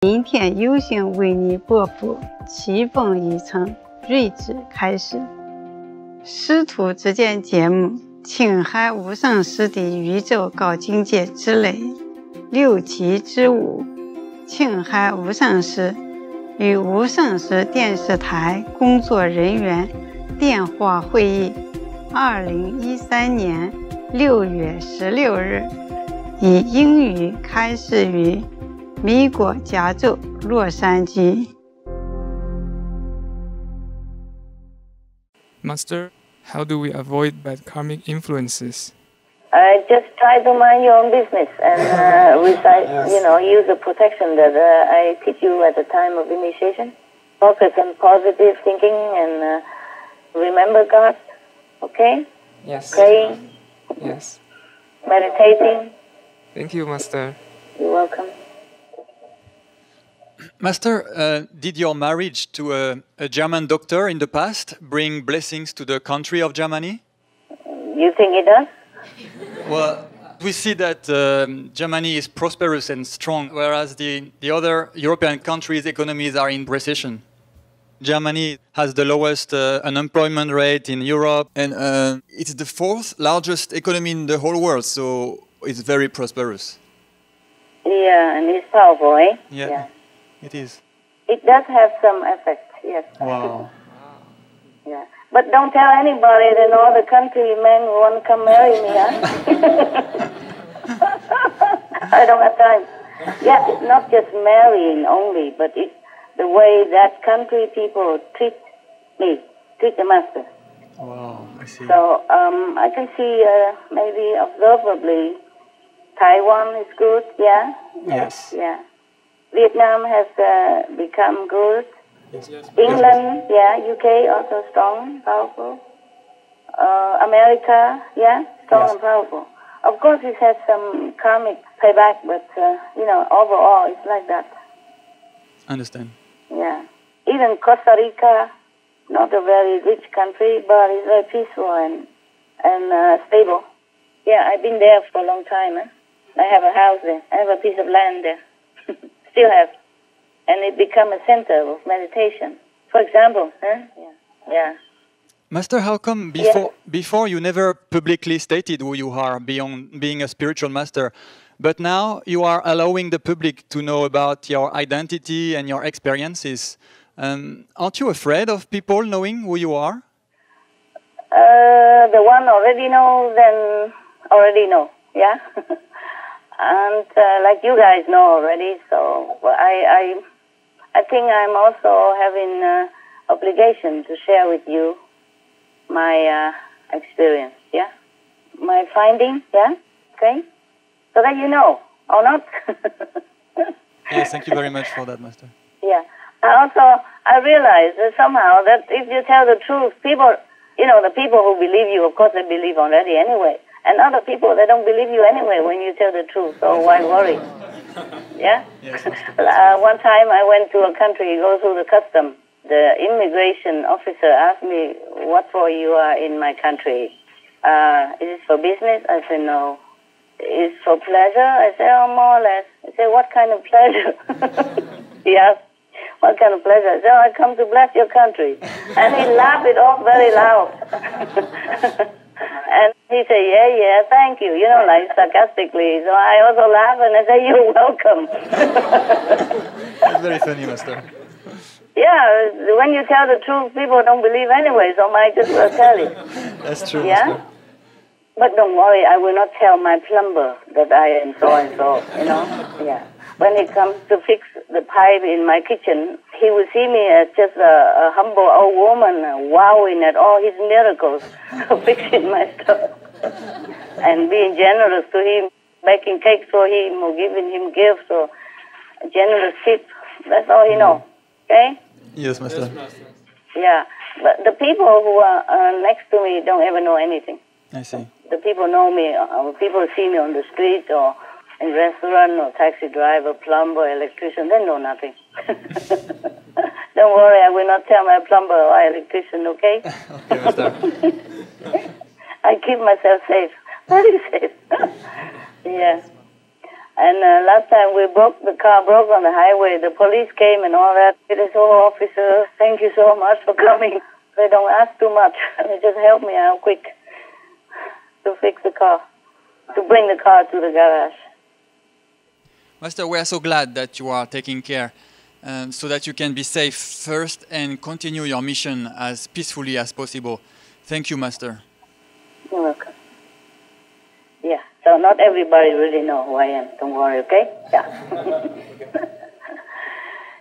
明天有幸为你播报棋逢一城，睿智开始。师徒之间节目，青海无上师的宇宙高境界之内，六级之物。青海无上师与无上师电视台工作人员电话会议，2013年6月16日，以英语开始于美国加州洛杉矶。 Master, how do we avoid bad karmic influences? Just try to mind your own business and recite, use the protection that I teach you at the time of initiation. Focus on positive thinking and remember God, okay? Yes. Praying. Yes. Meditating. Thank you, Master. You're welcome. Master, did your marriage to a German doctor in the past bring blessings to the country of Germany? You think it does? Well, we see that Germany is prosperous and strong, whereas the other European countries' economies are in recession. Germany has the lowest unemployment rate in Europe, and it's the fourth largest economy in the whole world, so it's very prosperous. Yeah, and it's powerful, eh? Yeah. It is. It does have some effect, yes. Wow. Yeah. But don't tell anybody that all the countrymen want to come marry me, huh? I don't have time. Yeah, it's not just marrying only, but it's the way that country people treat me, treat the master. Wow, I see. So I can see maybe observably Taiwan is good, yeah? Yes. Yeah. Vietnam has become good. Yes. England, yeah. UK also strong, powerful. America, yeah, strong and powerful. Of course, it has some karmic payback, but overall, it's like that. Understand. Yeah. Even Costa Rica, not a very rich country, but it's very peaceful and stable. Yeah, I've been there for a long time. I have a house there. I have a piece of land there. Still have. And it become a center of meditation. For example, Yeah. Master, how come before you never publicly stated who you are beyond being a spiritual master, but now you are allowing the public to know about your identity and your experiences? Aren't you afraid of people knowing who you are? The one already know, then already know, yeah? And like you guys know already, so I think I'm also having obligation to share with you my experience, yeah? My finding, yeah? Okay? So that you know, or not? Yes, thank you very much for that, Master. Yeah. I realize that somehow that if you tell the truth, people, the people who believe you, of course they believe already anyway. And other people, they don't believe you anyway when you tell the truth, so why worry? Yeah? Yes, One time I went to a country, go through the custom. The immigration officer asked me, what for you are in my country? Is it for business? I said, no. Is it for pleasure? I said, oh, more or less. I said, what kind of pleasure? He asked, what kind of pleasure? I said, oh, I come to bless your country. And he laughed it off very loud. And he said, yeah, thank you, like sarcastically. So I also laugh and I say, you're welcome. That's very funny, Master. Yeah, when you tell the truth, people don't believe anyway, so I just will tell it. That's true, Yeah? Master. But don't worry, I will not tell my plumber that I am so and so, Yeah. When he comes to fix the pipe in my kitchen, he will see me as just a humble old woman wowing at all his miracles, fixing my stuff, and being generous to him, baking cakes for him or giving him gifts or a generous tip. That's all he knows. Okay? Yes, Master. Yeah. But the people who are next to me don't ever know anything. I see. The people know me, people see me on the street or in restaurant or taxi driver, plumber, electrician, they know nothing. Don't worry, I will not tell my plumber or electrician, okay? Okay, Master. I keep myself safe, very safe. Yeah. And last time the car broke on the highway. The police came and all that. It is, oh, officer, thank you so much for coming. They don't ask too much. They just help me out quick to fix the car, to bring the car to the garage. Master, we are so glad that you are taking care so that you can be safe first and continue your mission as peacefully as possible. Thank you, Master. You're welcome. Yeah, so not everybody really know who I am. Don't worry, okay? Yeah.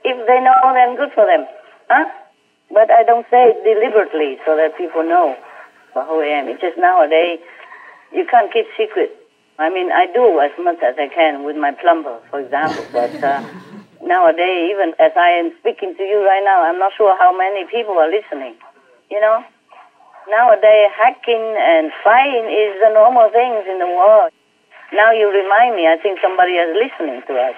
If they know, then good for them. Huh? But I don't say it deliberately so that people know who I am. It's just nowadays, you can't keep secret. I mean, I do as much as I can with my plumber, for example. But nowadays, even as I am speaking to you right now, I'm not sure how many people are listening. You know? Nowadays, hacking and fighting is the normal things in the world. Now you remind me, I think somebody is listening to us.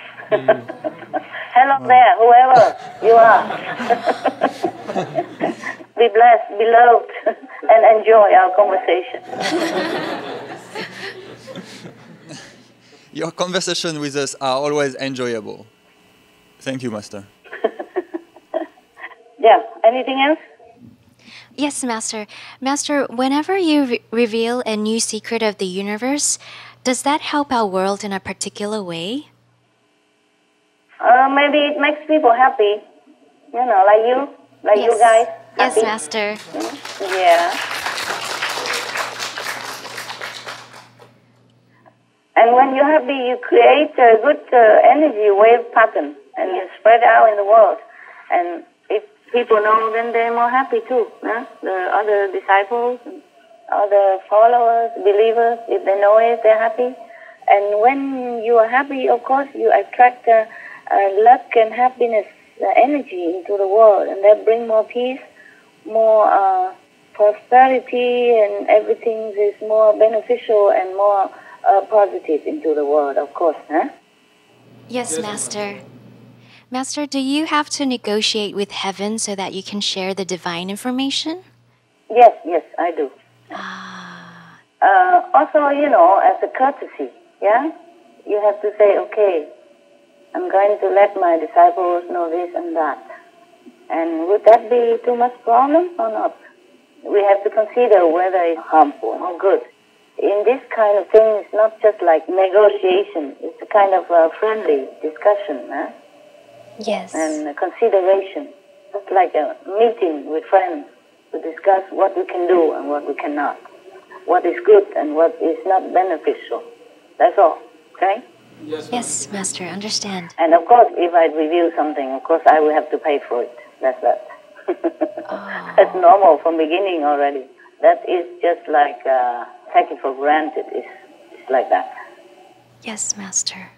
Hello there, whoever you are. Be blessed, be loved, and enjoy our conversation. Your conversations with us are always enjoyable. Thank you, Master. Yeah, anything else? Yes, Master. Master, whenever you reveal a new secret of the universe, does that help our world in a particular way? Maybe it makes people happy. You know, like Yes. you guys. Yes, Happy. Master. Yeah. And when you're happy, you create a good energy wave pattern, and you spread out in the world. And if people know, then they're more happy too. Huh? The other disciples, and other followers, believers, if they know it, they're happy. And when you are happy, of course, you attract luck and happiness energy into the world, and that brings more peace, more prosperity, and everything is more beneficial and more positive into the world, of course. Huh? Yes, Master. Master, do you have to negotiate with heaven so that you can share the divine information? Yes, I do. Also, you know, as a courtesy, yeah, you have to say, okay, I'm going to let my disciples know this and that. And would that be too much problem or not? We have to consider whether it's harmful or good. In this kind of thing, it's not just like negotiation. It's a kind of a friendly discussion, huh? Yes. And a consideration. It's like a meeting with friends to discuss what we can do and what we cannot. What is good and what is not beneficial. That's all, okay? Yes, Master, understand. And of course, if I reveal something, of course I will have to pay for it. That's that. That's normal from beginning already. That is just like take it for granted. It's like that. Yes, Master.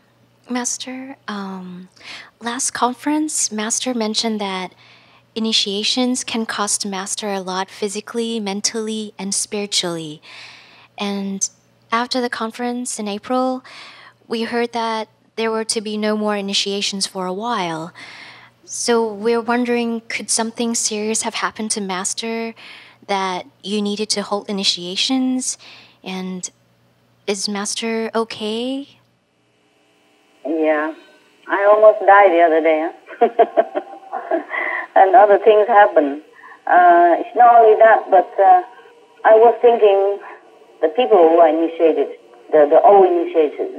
Master, last conference, Master mentioned that initiations can cost Master a lot physically, mentally, and spiritually. And after the conference in April, we heard that there were to be no more initiations for a while. So we're wondering, could something serious have happened to Master that you needed to hold initiations? And is Master okay? Yeah, I almost died the other day. Huh? And other things happen. It's not only that, but I was thinking the people who are initiated, the old initiated,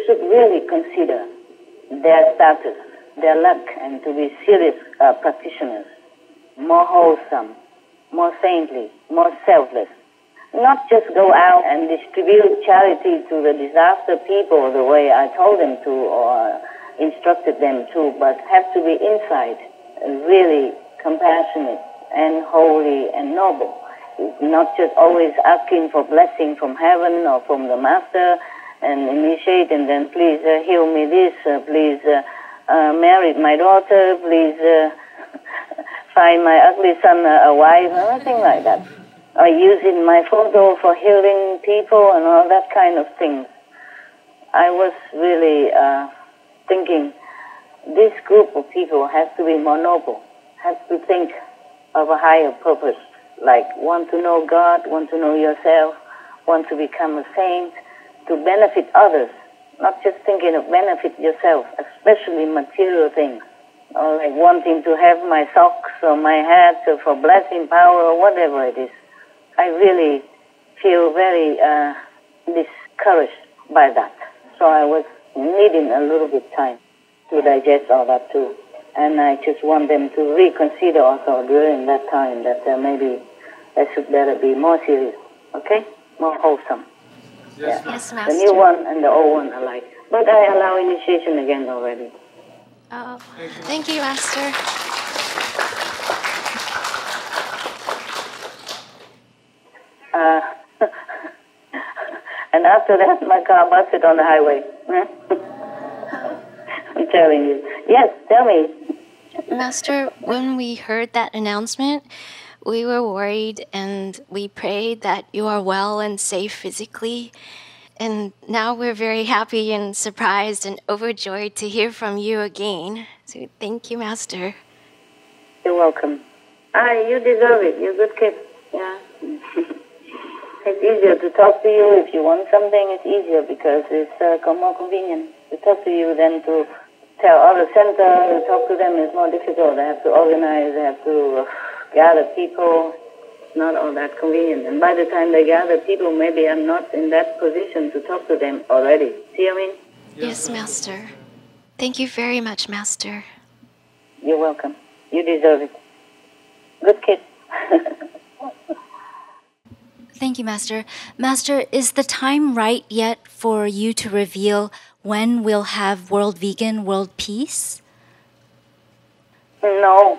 should really consider their status, their luck, and to be serious practitioners, more wholesome, more saintly, more selfless. Not just go out and distribute charity to the disaster people the way I told them to or instructed them to, but have to be inside, really compassionate and holy and noble. Not just always asking for blessing from heaven or from the Master and initiate and then please heal me this, please marry my daughter, please find my ugly son a wife, nothing like that. Or using my photo for healing people and all that kind of thing. I was really thinking this group of people has to be more noble, has to think of a higher purpose, like want to know God, want to know yourself, want to become a saint, to benefit others, not just thinking of benefit yourself, especially material things, or like wanting to have my socks or my hats or for blessing power or whatever it is. I really feel very discouraged by that. So I was needing a little bit time to digest all that too. And I just want them to reconsider also during that time that maybe I should better be more serious, okay? More wholesome. Yes, Master. The new one and the old one alike. But I allow initiation again already. Oh, thank you, Master. And after that, my car busted on the highway. I'm telling you. Yes, tell me. Master, when we heard that announcement, we were worried and we prayed that you are well and safe physically. And now we're very happy and surprised and overjoyed to hear from you again. So thank you, Master. You're welcome. You deserve it. You're a good kid. Yeah. It's easier to talk to you. If you want something, it's easier because it's more convenient to talk to you than to tell other center to talk to them. Is more difficult. They have to organize. They have to gather people. It's not all that convenient. And by the time they gather people, maybe I'm not in that position to talk to them already. See what I mean? Yes, Master. Thank you very much, Master. You're welcome. You deserve it. Good kid. Thank you, Master. Master, is the time right yet for you to reveal when we'll have World Vegan, World Peace? No.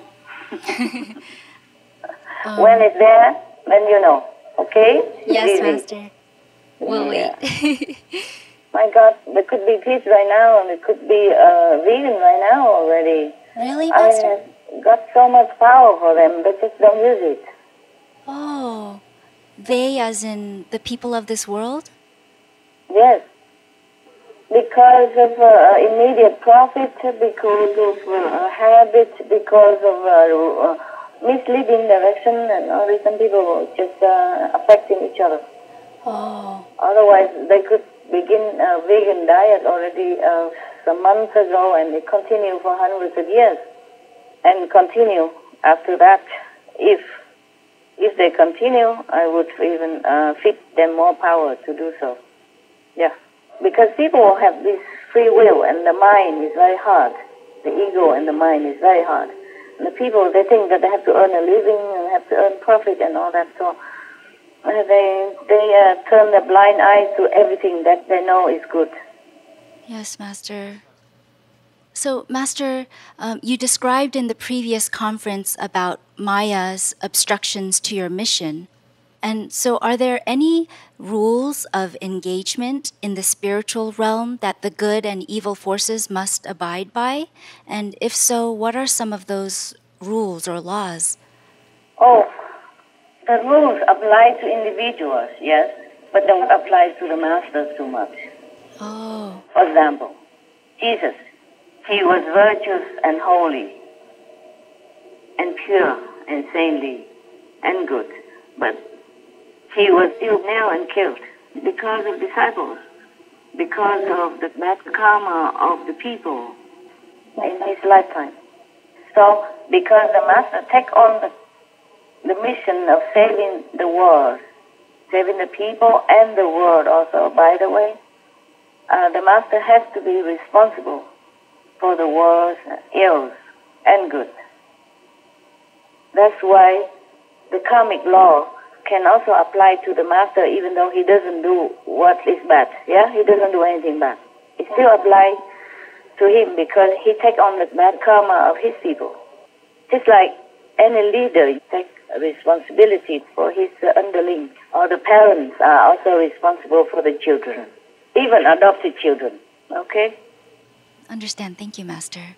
When it's there, then you know. Okay? Yes, Easy. Master. We'll wait. My God, there could be peace right now, and it could be vegan right now already. Really, I Master? have got so much power for them, they just don't use it. Oh, they as in the people of this world? Yes. Because of immediate profit, because of habit, because of misleading direction, and all these people just affecting each other. Oh. Otherwise, they could begin a vegan diet already some months ago, and they continue for hundreds of years, and continue after that. If they continue, I would even feed them more power to do so. Yeah, because people have this free will, and the mind is very hard. The ego and the mind is very hard. And the people, they think that they have to earn a living and have to earn profit and all that. So they turn a blind eye to everything that they know is good. Yes, Master. So, Master, you described in the previous conference about Maya's obstructions to your mission. And so are there any rules of engagement in the spiritual realm that the good and evil forces must abide by? And if so, what are some of those rules or laws? Oh, the rules apply to individuals, yes, but they don't apply to the masters too much. Oh. For example, Jesus, he was virtuous and holy and pure and saintly and good, but he was still nailed and killed because of disciples, because of the bad karma of the people in his lifetime. So, because the Master take on the mission of saving the world, saving the people and the world also, by the way, the Master has to be responsible for the world's ills and good. That's why the karmic law can also apply to the Master, even though he doesn't do what is bad. Yeah, he doesn't do anything bad. It still applies to him because he takes on the bad karma of his people. Just like any leader, he takes responsibility for his underling, or the parents are also responsible for the children, even adopted children. Okay? Understand. Thank you, Master.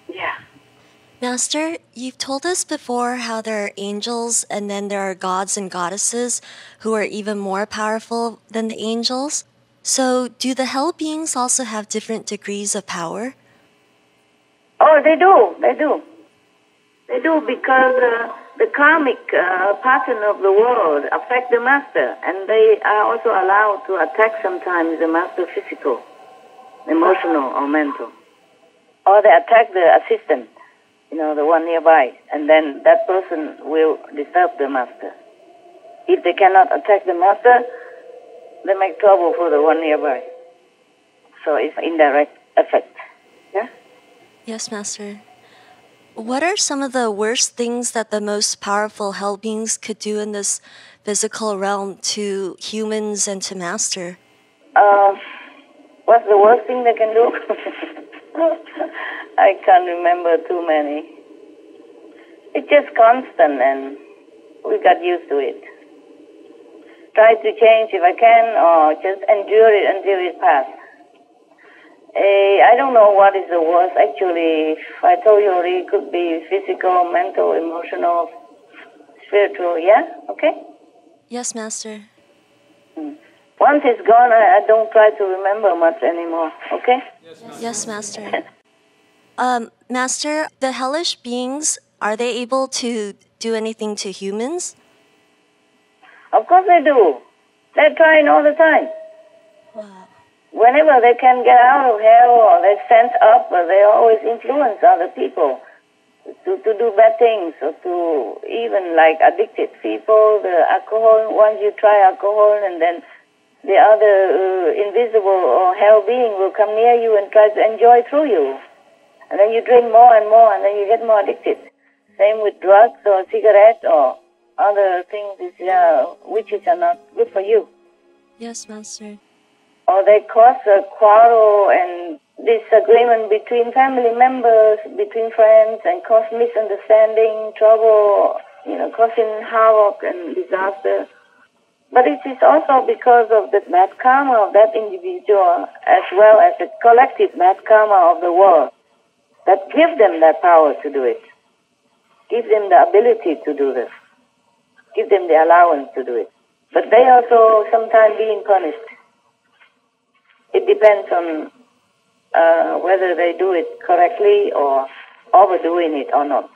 Yeah. Master, you've told us before how there are angels and then there are gods and goddesses who are even more powerful than the angels. So, do the hell beings also have different degrees of power? Oh, they do. They do. They do because the karmic pattern of the world affect the Master, and they are also allowed to attack sometimes the Master physical. emotional or mental. Or they attack the assistant, the one nearby, and then that person will disturb the master. If they cannot attack the master, they make trouble for the one nearby. So it's indirect effect. Yeah? Yes, Master. What are some of the worst things that the most powerful hell beings could do in this physical realm to humans and to Master? What's the worst thing they can do? I can't remember too many. It's just constant, and we got used to it. Try to change if I can, or just endure it until it passes. I don't know what is the worst. Actually, if I told you already, it could be physical, mental, emotional, spiritual. Yeah? Okay? Yes, Master. Once it's gone, I don't try to remember much anymore. Okay? Yes, Master. Master, the hellish beings, are they able to do anything to humans? Of course they do. They're trying all the time. Wow. Whenever they can get out of hell or they sense up, they always influence other people to do bad things, or to even like addicted people, the alcohol. Once you try alcohol, and then the other invisible or hell being will come near you and try to enjoy through you. And then you drink more and more, and then you get more addicted. Same with drugs or cigarettes or other things which are not good for you. Yes, Master. Or they cause a quarrel and disagreement between family members, between friends, and cause misunderstanding, trouble, causing havoc and disaster. But it is also because of the bad karma of that individual, as well as the collective bad karma of the world, that give them that power to do it, give them the ability to do this, give them the allowance to do it. But they also sometimes being punished. It depends on whether they do it correctly or overdoing it or not.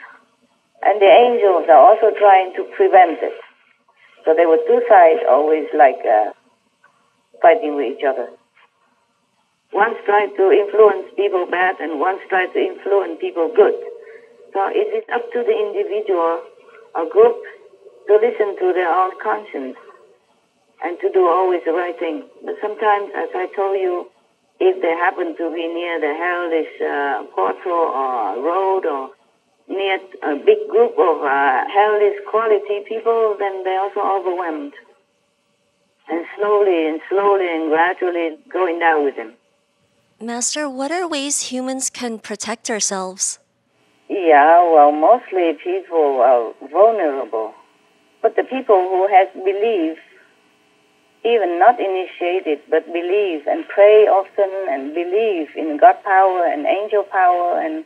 And the angels are also trying to prevent it. So there were two sides always fighting with each other. One's trying to influence people bad, and one's trying to influence people good. So it is up to the individual or group to listen to their own conscience and to do always the right thing. But sometimes, as I told you, if they happen to be near the hellish portal or road, or near a big group of hellish quality people, then they're also overwhelmed. And slowly and gradually going down with them. Master, what are ways humans can protect ourselves? Yeah, well, mostly people are vulnerable. But the people who have belief, even not initiated, but believe and pray often and believe in God power and angel power and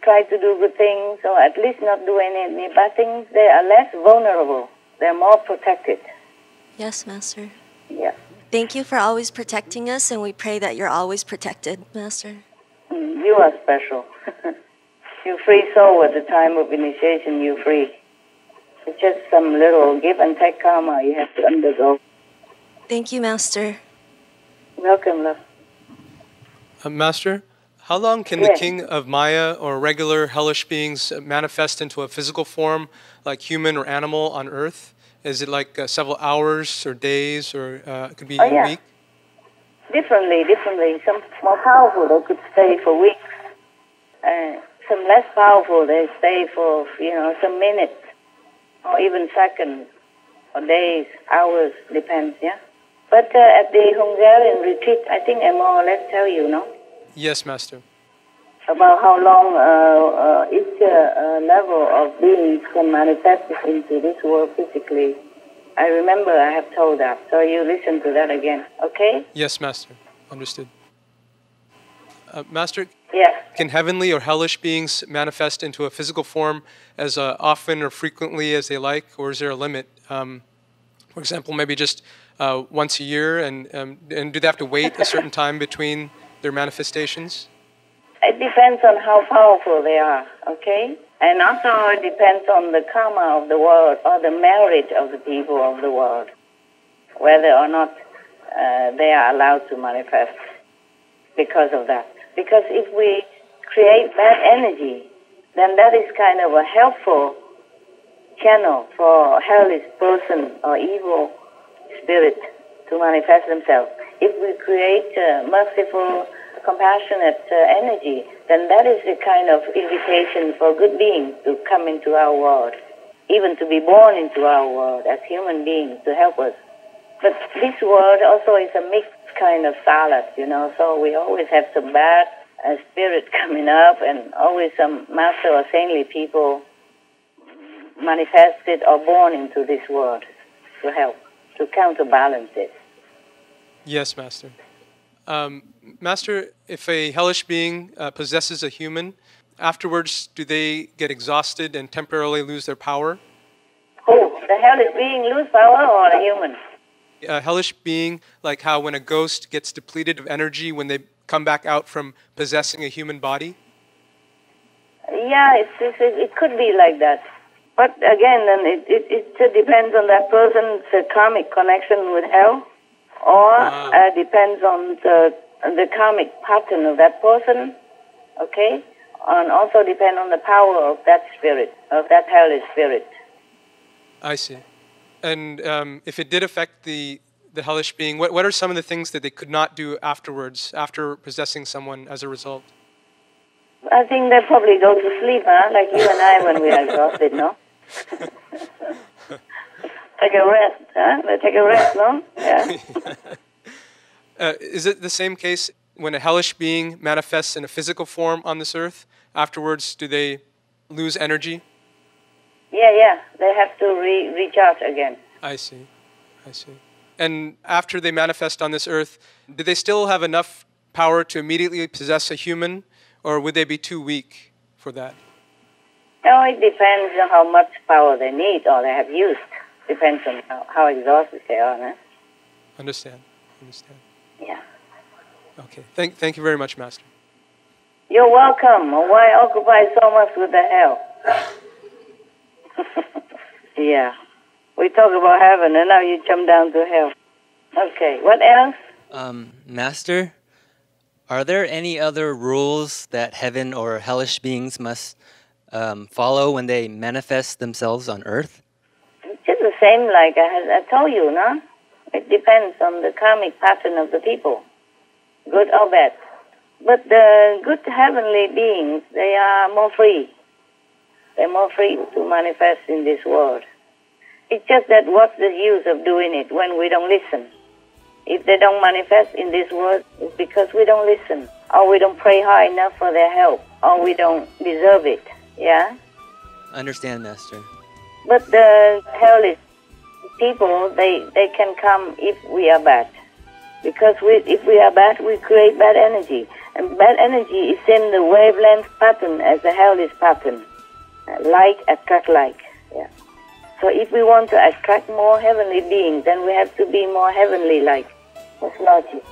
try to do good things, or at least not do any bad things, they are less vulnerable. They're more protected. Yes, Master. Yeah. Thank you for always protecting us, and we pray that you're always protected, Master. You are special. You're free soul at the time of initiation, you're free. It's just some little give and take karma you have to undergo. Thank you, Master. Welcome, love. Master, how long can the king of Maya or regular hellish beings manifest into a physical form like human or animal on Earth? Is it like several hours or days, or it could be a week? Differently. Some more powerful, they could stay for weeks. Some less powerful, they stay for, some minutes, or even seconds, or days, hours, depends, yeah? But at the Hungarian retreat, I think I more or less tell you, no? Yes, Master. About how long each level of beings can manifest into this world physically. I remember I have told that, so you listen to that again, okay? Yes, Master. Understood. Master, yes. Can heavenly or hellish beings manifest into a physical form as often or frequently as they like, or is there a limit? For example, maybe just once a year, and do they have to wait a certain time between their manifestations? It depends on how powerful they are, okay? And also it depends on the karma of the world or the merit of the people of the world, whether or not they are allowed to manifest. because of that. Because if we create bad energy, then that is kind of a helpful channel for a hellish person or evil spirit to manifest themselves. If we create merciful, compassionate energy, then that is a kind of invitation for good beings to come into our world, even to be born into our world as human beings to help us. But this world also is a mixed kind of salad, so we always have some bad spirit coming up and always some master or saintly people manifested or born into this world to help, to counterbalance it. Yes, Master. Master, if a hellish being possesses a human, afterwards do they get exhausted and temporarily lose their power? Who? The hellish being lose power or the human? A hellish being, like how when a ghost gets depleted of energy when they come back out from possessing a human body? Yeah, it could be like that. But again, then it depends on that person's karmic connection with hell, or depends on the karmic pattern of that person, okay? And also depend on the power of that spirit, of that hellish spirit. I see. And if it did affect the hellish being, what are some of the things that they could not do afterwards, after possessing someone as a result? I think they probably go to sleep, like you and I when we are exhausted, no? Take a rest, They take a rest, no? Yeah. Is it the same case when a hellish being manifests in a physical form on this earth? Afterwards, do they lose energy? Yeah. They have to recharge again. I see. And after they manifest on this earth, do they still have enough power to immediately possess a human, or would they be too weak for that? No, it depends on how much power they need or they have used. Depends on how exhausted they are, no? Understand. Yeah. Okay. Thank you very much, Master. You're welcome. Why occupy so much with the hell? Yeah. We talk about heaven and now you jump down to hell. Okay. What else? Master, are there any other rules that heaven or hellish beings must follow when they manifest themselves on earth? It's just the same like I told you, no? It depends on the karmic pattern of the people, good or bad. But the good heavenly beings, they are more free. They're more free to manifest in this world. It's just that what's the use of doing it when we don't listen? If they don't manifest in this world, it's because we don't listen, or we don't pray hard enough for their help, or we don't deserve it, yeah? Understand, Master. But the hellish people, they can come if we are bad. Because if we are bad, we create bad energy. And bad energy is in the wavelength pattern as a hellish pattern. Like attract like, yeah. So if we want to attract more heavenly beings, then we have to be more heavenly like. That's logic.